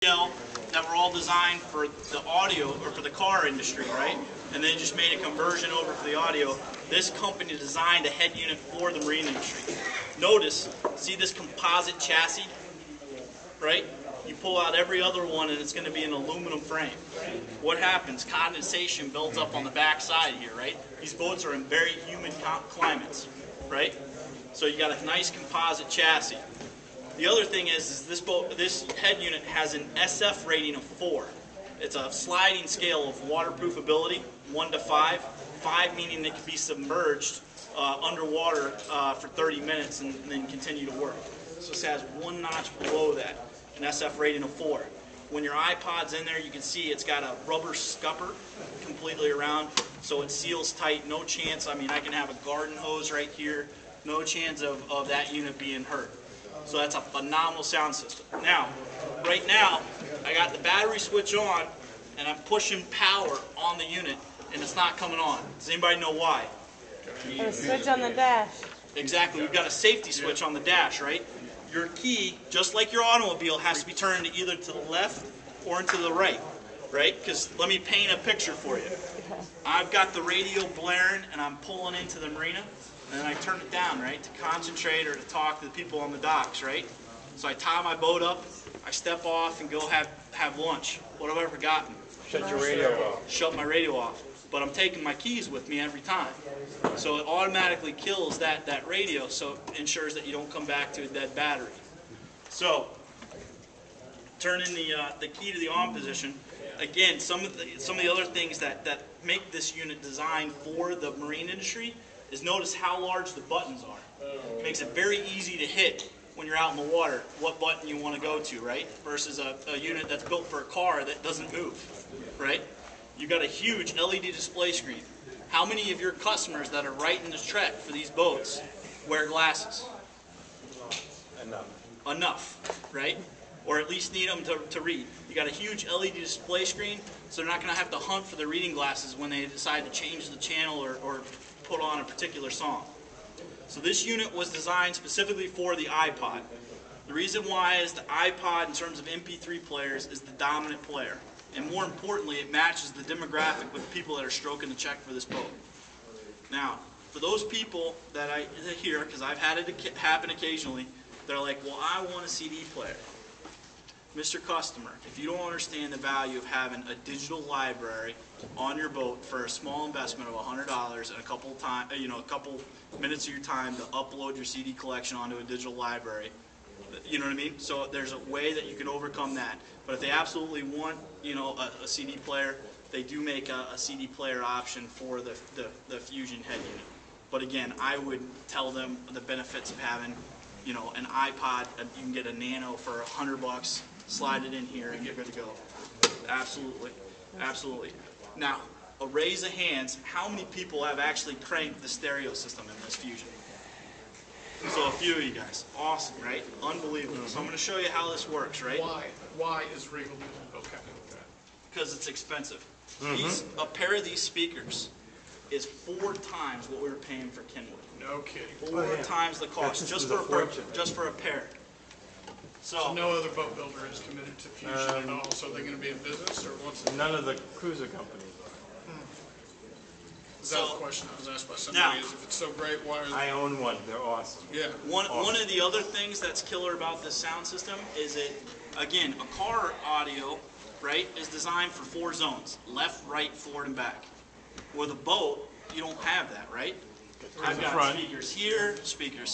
Regal that were all designed for the audio or for the car industry, right? And they just made a conversion over for the audio. This company designed a head unit for the marine industry. Notice, see this composite chassis, right? You pull out every other one and it's going to be an aluminum frame. What happens? Condensation builds up on the back side here, right? These boats are in very humid climates, right? So you got a nice composite chassis. The other thing is this head unit has an SF rating of 4. It's a sliding scale of waterproofability, 1 to 5. 5 meaning it can be submerged underwater for 30 minutes and then continue to work. So this has 1 notch below that, an SF rating of 4. When your iPod's in there, you can see it's got a rubber scupper completely around, so it seals tight. No chance, I mean, I can have a garden hose right here. No chance of that unit being hurt. So that's a phenomenal sound system. Now, right now, I got the battery switch on, and I'm pushing power on the unit, and it's not coming on. Does anybody know why? A switch on the dash. Exactly. We've got a safety switch on the dash, right? Your key, just like your automobile, has to be turned either to the left or into the right, right? Because let me paint a picture for you. I've got the radio blaring, and I'm pulling into the marina. And then I turn it down, right, to concentrate or to talk to the people on the docks, right? So I tie my boat up, I step off and go have lunch. What have I forgotten? Shut your radio off. Shut my radio off. But I'm taking my keys with me every time. So it automatically kills that radio, so it ensures that you don't come back to a dead battery. So, turning the key to the on position. Again, some of the other things that make this unit designed for the marine industry is notice how large the buttons are. It makes it very easy to hit when you're out in the water what button you want to go to, right? Versus a unit that's built for a car that doesn't move, right? You've got a huge LED display screen. How many of your customers that are writing the check for these boats wear glasses? Enough, right? Or at least need them to read. You got a huge LED display screen, so they're not going to have to hunt for the reading glasses when they decide to change the channel or put on a particular song. So this unit was designed specifically for the iPod. The reason why is the iPod, in terms of MP3 players, is the dominant player. And more importantly, it matches the demographic with the people that are stroking the check for this boat. Now, for those people that I hear, because I've had it happen occasionally, they're like, well, I want a CD player. Mr. Customer, if you don't understand the value of having a digital library on your boat for a small investment of $100 and a couple minutes of your time to upload your CD collection onto a digital library, you know what I mean? So there's a way that you can overcome that. But if they absolutely want, a CD player, they do make a CD player option for the Fusion head unit. But again, I would tell them the benefits of having, an iPod. You can get a Nano for $100. Slide it in here and get good to go. Absolutely. Absolutely. Now, a raise of hands, how many people have actually cranked the stereo system in this Fusion? So a few of you guys. Awesome, right? Unbelievable. So I'm going to show you how this works, right? Why is Regal okay? Because it's expensive. A pair of these speakers is 4 times what we were paying for Kenwood. No kidding. 4 times the cost, just for a pair. So no other boat builder is committed to Fusion at all, so they're going to be in business, or what's it? None of the cruiser companies are. That was a question I was asked by somebody, is if it's so great, why are they? I own one. They're awesome. Yeah. One of the other things that's killer about this sound system is again, a car audio, right, is designed for 4 zones, left, right, forward, and back. With a boat, you don't have that, right? I've got speakers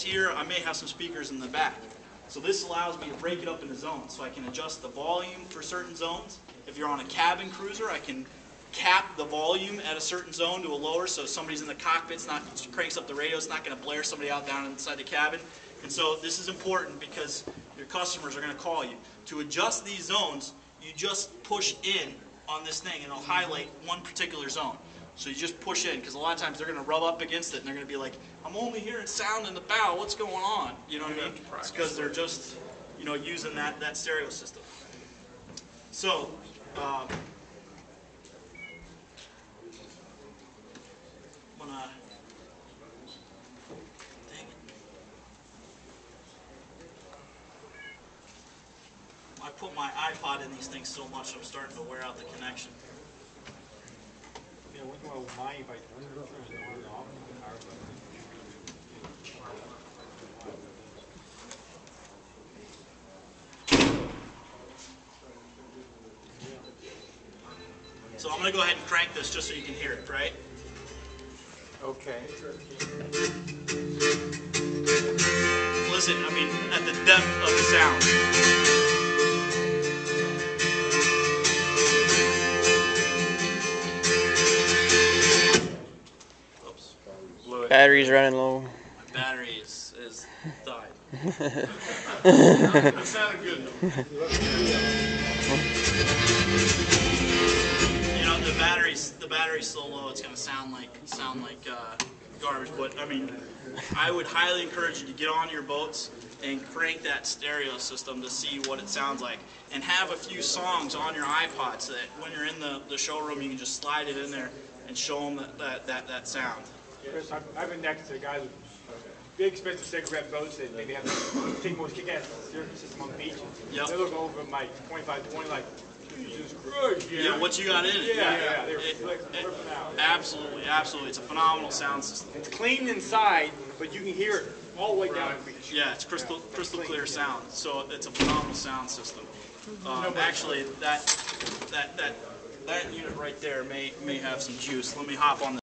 here, I may have some speakers in the back. So this allows me to break it up into zones, so I can adjust the volume for certain zones. If you're on a cabin cruiser, I can cap the volume at a certain zone to a lower, so if somebody's in the cockpit, cranks up the radio, it's not going to blare somebody out down inside the cabin. And so this is important because your customers are going to call you. To adjust these zones, you just push in on this thing, and it'll highlight one particular zone. So you just push in, because a lot of times they're going to rub up against it, and they're going to be like, I'm only hearing sound in the bow, what's going on? You know what I mean? It's because they're just, using that stereo system. So, I'm going to, dang it. I put my iPod iPod in these things so much, I'm starting to wear out the connection. So I'm going to go ahead and crank this just so you can hear it, right? Okay. Listen, I mean, at the depth of the sound. Oops. Battery's running low. My battery is died. That sounded good though. You know, the battery's so low it's gonna sound like garbage. But I mean, I would highly encourage you to get on your boats and crank that stereo system to see what it sounds like, and have a few songs on your iPod so that when you're in the showroom you can just slide it in there and show them that sound. Chris, I've been next to guys with big expensive cigarette boats that maybe have the take most kick-ass stereo system on the beach. Yep. They look over my 25-20 like, Jesus Christ. Yeah, what you got in it? Yeah, they're flipping out. Absolutely, absolutely. It's a phenomenal sound system. It's clean inside, but you can hear it all the way down the beach. Yeah, it's crystal clear sound. So it's a phenomenal sound system. Actually, that unit right there may have some juice. Let me hop on